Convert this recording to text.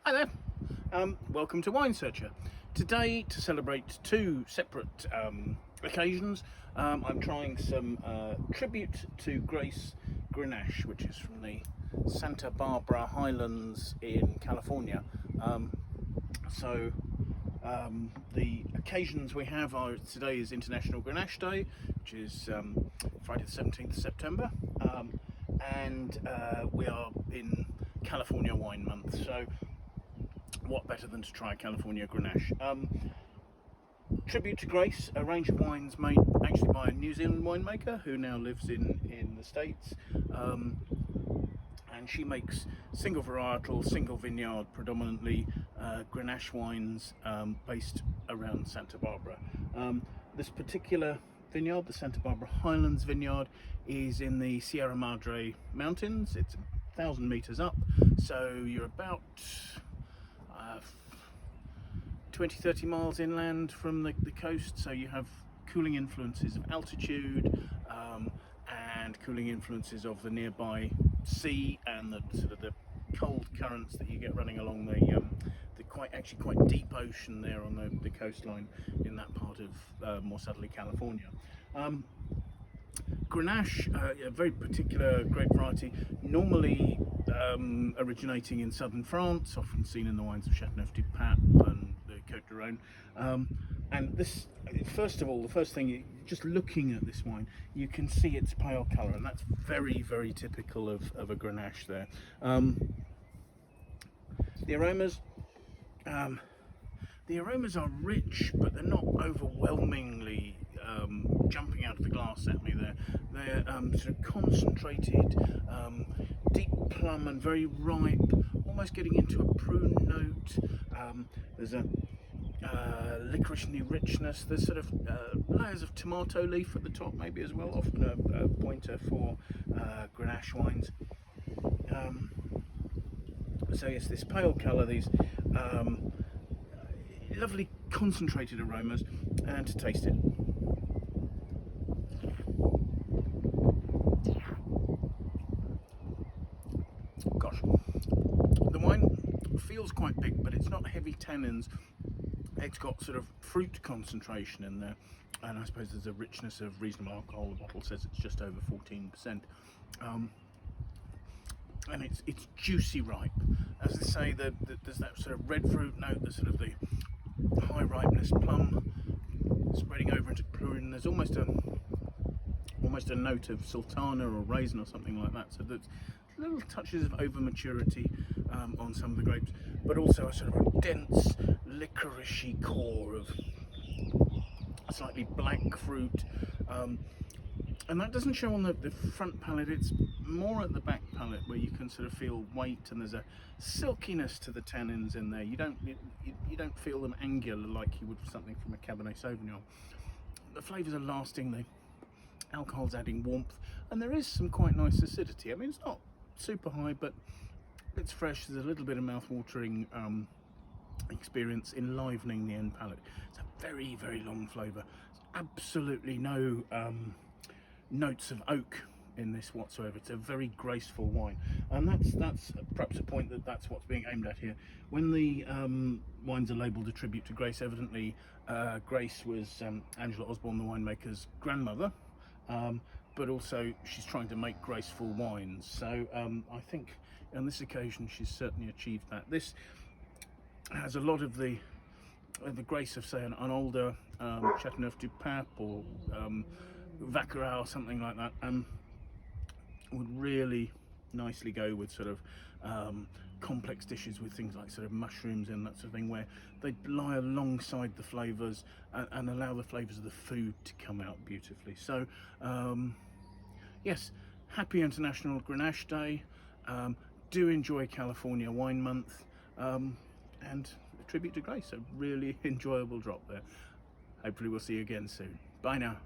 Hi there, welcome to Wine Searcher. Today, to celebrate two separate occasions, I'm trying some tribute to Grace Grenache, which is from the Santa Barbara Highlands in California. The occasions we have are, today is International Grenache Day, which is Friday the 17th of September, and we are in California Wine Month, so what better than to try California Grenache. Tribute to Grace, a range of wines made actually by a New Zealand winemaker who now lives in the States, and she makes single varietal, single vineyard, predominantly Grenache wines based around Santa Barbara. This particular vineyard, the Santa Barbara Highlands Vineyard, is in the Sierra Madre Mountains. It's 1,000 meters up, so you're about 20-30 miles inland from the coast, so you have cooling influences of altitude and cooling influences of the nearby sea and the sort of the cold currents that you get running along the quite deep ocean there on the coastline in that part of more southerly California. Grenache, a very particular grape variety, normally originating in southern France, often seen in the wines of Chateauneuf-du-Pape and the Côte d'Or. And this, first of all, the first thing, just looking at this wine, you can see its pale colour, and that's very, very typical of a Grenache there. The aromas. The aromas are rich, but they're not overwhelmingly jumping out of the glass at me there. They're sort of concentrated, deep plum and very ripe, almost getting into a prune note. There's a licorice-y richness. There's sort of layers of tomato leaf at the top maybe as well, often a pointer for Grenache wines. So yes, this pale colour, these lovely concentrated aromas, and to taste it. Gosh, the wine feels quite big, but it's not heavy tannins. It's got sort of fruit concentration in there, and I suppose there's a richness of reasonable alcohol. The bottle says it's just over 14%. And it's juicy ripe. As I say, there's that sort of red fruit note, the sort of the high ripeness plum spreading over into prune. There's almost a note of sultana or raisin or something like that. So there's little touches of over maturity on some of the grapes, but also a sort of a dense licoricey core of slightly black fruit. And that doesn't show on the front palate, it's more at the back palate where you can sort of feel weight, and there's a silkiness to the tannins in there. You don't feel them angular like you would for something from a Cabernet Sauvignon. The flavours are lasting, the alcohol's adding warmth, and there is some quite nice acidity. I mean, it's not super high, but it's fresh. There's a little bit of mouth-watering experience enlivening the end palate. It's a very, very long flavour. There's absolutely no notes of oak in this whatsoever. It's a very graceful wine, and that's perhaps a point that's what's being aimed at here. When the wines are labelled a tribute to Grace, evidently Grace was Angela Osborne, the winemaker's grandmother, but also she's trying to make graceful wines. So I think on this occasion she's certainly achieved that. This has a lot of the grace of, say, an older Chateauneuf-du-Pape or Vaquerat or something like that, and would really nicely go with sort of complex dishes with things like sort of mushrooms and that sort of thing, where they lie alongside the flavours and allow the flavours of the food to come out beautifully. So yes, happy International Grenache Day. Do enjoy California Wine Month, and a tribute to Grace, a really enjoyable drop there. Hopefully we'll see you again soon. Bye now.